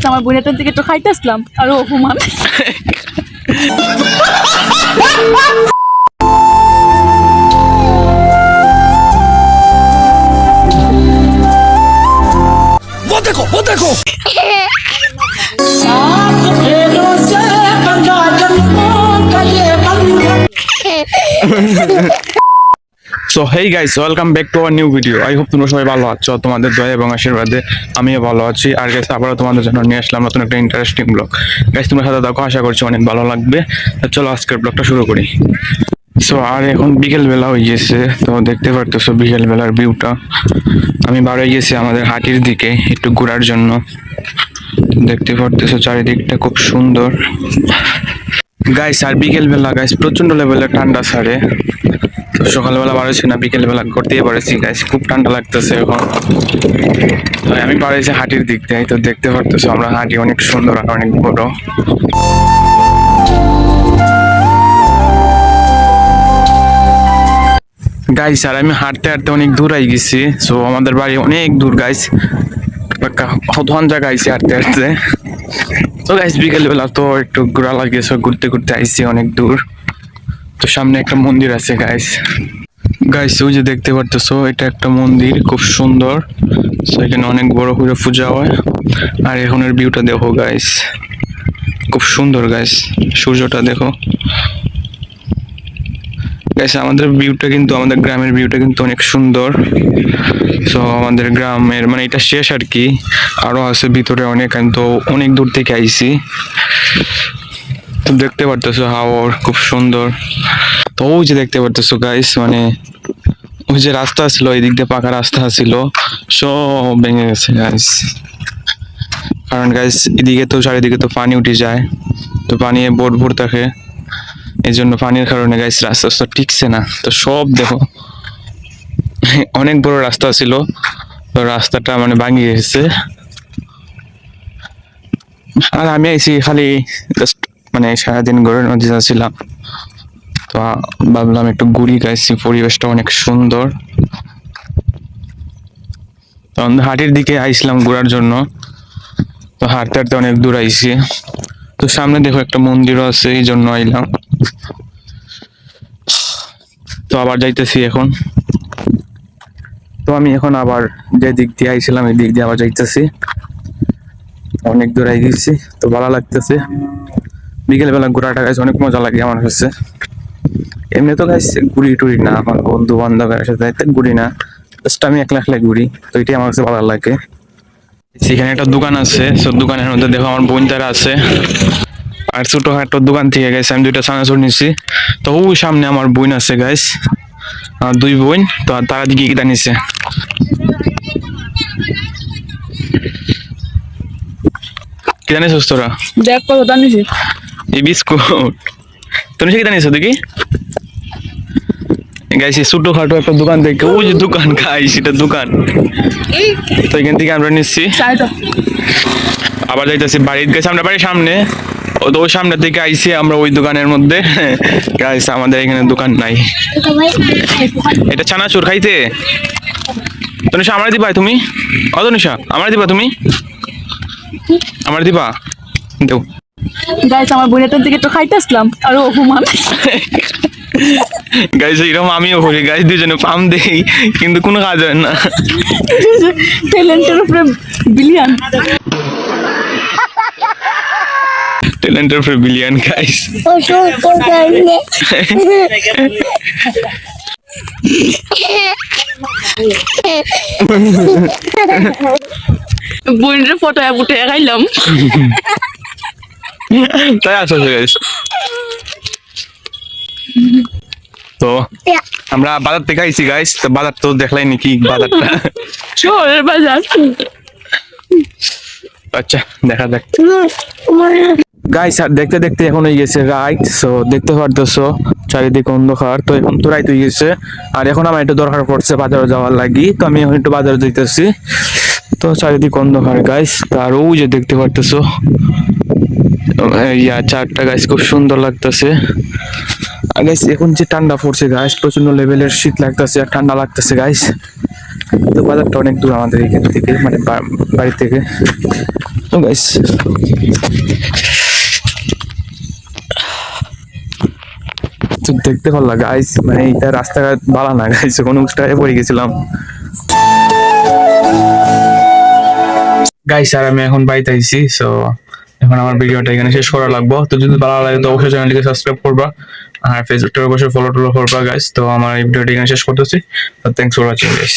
Guys আমার বোনের থেকে একটু খাইতে আসলাম আর অপমান। वो देखो so hey guys, welcome back to our new video. I hope তোমরা সবাই ভালো আছো। তোমাদের দয়া এবং আশীর্বাদে আমিও ভালো আছি। আর গাইস আবারও তোমাদের জন্য নিয়ে আসলাম নতুন একটা ইন্টারেস্টিং ব্লগ। গাইস তোমরা সাথে দেখো, আশা করছি অনেক ভালো লাগবে। চলো আজকের ব্লগটা শুরু করি। সো আর এখন বিকেল বেলা হয়ে গেছে, তো দেখতে পারতেছো বিকেল বেলার ভিউটা। আমি বার হয়ে গেছি আমাদের হাটির দিকে একটু ঘোরার জন্য। দেখতে পারতেছো চারিদিকটা খুব সুন্দর গাইস। আর বিকেল বেলা গাইস প্রচন্ড লেভেলের ঠান্ডা ছাড়ে। তো সকালবেলা বাড়াইছি না, বিকেল বেলা করতেই পারেছি গাইস, খুব ঠান্ডা লাগতেছে এখন। তো আমি বাড়াইছি হাটির দিক দিয়ে। তো দেখতে পারতেছো আমরা হাটি অনেক সুন্দর আর অনেক বড়। গাইস আর আমি হাঁটতে হাঁটতে অনেক দূর আই গেছি। সো আমাদের বাড়ি অনেক দূর গাইস, কতক্ষণ জায়গা আইসি হাঁটতে হাঁটতে। তো গাইস বিকেল বেলা তো একটু ঘোরা লাগিয়েছে, ঘুরতে ঘুরতে আইসি অনেক দূর। তো সামনে একটা মন্দির আছে গাইস। গাইস ওই যে দেখতে পারতেছো, এটা একটা মন্দির, খুব সুন্দর। তো এখানে অনেক বড় করে পূজা হয়। আর এখনের ভিউটা দেখো গাইস, খুব সুন্দর গাইস, সূর্যটা দেখো গাইস। আমাদের ভিউটা কিন্তু, আমাদের গ্রামের ভিউটা কিন্তু অনেক সুন্দর। তো আমাদের গ্রামের মানে এটা শেষ আর কি, আরো আছে ভিতরে অনেক। আমি তো অনেক দূর থেকে আইছি। তো দেখতে পারতেছো হাওর খুব সুন্দর। তো ওই যে দেখতে পারতেছো গাইস, মানে ওই যে রাস্তা ছিল, এই দিক দিয়ে পাকা রাস্তা ছিল, সব ভেঙে গেছে গাইস। কারণ গাইস এদিকে তো চারিদিকে তো পানি উঠে যায়, তো পানি ভোর থাকে। এই জন্য পানির কারণে গাইস রাস্তা টিকছে না। তো সব দেখো, অনেক বড় রাস্তা ছিল, তো রাস্তাটা মানে ভাঙিয়ে গেছে। আর আমি আইছি খালি জাস্ট মানে সারাদিন ঘরের মধ্যে যাচ্ছিলাম। তো ভাবলাম একটু ঘুরি গাইছি, পরিবেশটা অনেক সুন্দর। তো হাটের দিকে আইছিলাম ঘোরার জন্য। তো হাঁটতে হাঁটতে অনেক দূর আইছি। তো সামনে দেখো একটা মন্দিরও আছে, এই জন্য আইলাম। তো আবার যাইতেছি এখন। তো আমি এখন আবার যে দিক দিয়ে আইছিলাম এই দিক দিয়ে আবার যাইতেছি। অনেক দূর আই গেছি, তো ভালো লাগতেছে। বিকেল বেলা ঘোরাটা গাইছে অনেক মজা লাগে আমার কাছে। এমনি তো গাইছে ঘুরি টুরি না, আমার বন্ধু বান্ধবের সাথে ঘুরি না, জাস্ট আমি একলা একলা ঘুরি। তো এটাই আমার কাছে ভালো লাগে। সেখানে একটা দোকান আছে, তো দোকানের মধ্যে দেখো আমার বোন তারা আছে। আর ছোটখাটো দোকান থেকে গেছে আমি দুইটা চানাচুর নিছি। তো ওই সামনে আমার বোন আছে গাইস, দুই বোন। তো তারা দিকে কিটা নিছে। কি জানিস তোরা? দেখ কত জানিস এই বিস্কুট তুমি কিটা নিছো দেখি গাইস। ছোটখাটো একটা দোকান থেকে, ওই যে দোকান গাইস, এটা দোকান। তো এখান থেকে আমরা নিচ্ছি। আবার যাইতেছি বাড়ির গেছে, আমরা বাড়ির সামনে। তো ওই সামনে থেকে আইসি আমরা ওই দোকানের মধ্যে। গাইস আমাদের এখানে দোকান নাই। এটা চানাচুর খাইতে তনিশা আমার দিবা তুমি? তনিশা আমার দিবা তুমি? আমার দিবা দেও গাইস আমার বোনের থেকে একটু খাইতে আসলাম আর অপমান। গাইস এরকম আমিও করি গাইস, দুজনে পাম দেই কিন্তু কোনো কাজ হয় না। ট্যালেন্টের উপরে বিলিয়ন, ট্যালেন্টের উপরে বিলিয়ন গাইস। বোনের ফটো উঠে খাইলাম। তাই আসো গাইস। তো আমরা বাজার থেকে আইছি গাইস। তো বাজার তো দেখলাই নাকি বাজারটা? শহরের বাজার। আচ্ছা দেখা যাক গাইস। আর দেখতে দেখতে এখন হয়ে গেছে রাইট। সো দেখতে পারতেছো চারিদিকে অন্ধকার। তো এখন তো রাইট হয়ে গেছে। আর এখন আমার একটু দরকার পড়ছে বাজারে যাওয়ার লাগি। তো আমি এখন একটু বাজারে যাইতেছি। তো চারিদিকে অন্ধকার গাইস। আর ওই যে দেখতে পারতেছো চারটা গাইস, খুব সুন্দর লাগতেছে। আর গাইস এখন যে ঠান্ডা পড়ছে গাইস, প্রচন্ড লেভেলের শীত লাগতেছে আর ঠান্ডা লাগতেছে গাইস। তো বাজারটা অনেক দূর আমাদের এখান থেকে, মানে বাড়ি থেকে। তো গাইস তো দেখতে ভালো লাগে গাইস, মানে এইটা রাস্তাঘাট ভালো না গাইস, কোনো উস্টায় পড়ে গেছিলাম গাইস। আর আমি এখন বাড়িতে আইছি, সো এখন আমার ভিডিওটা এখানে শেষ করা লাগবো। তো যদি ভালো লাগে তো অবশ্যই চ্যানেলটিকে সাবস্ক্রাইব করবা আর ফেসবুকটা অবশ্যই ফলো করবা গাইস। তো আমার এই ভিডিওটা এখানে শেষ করতেছি। তো থ্যাংকস ফর ওয়াচিং গাইস।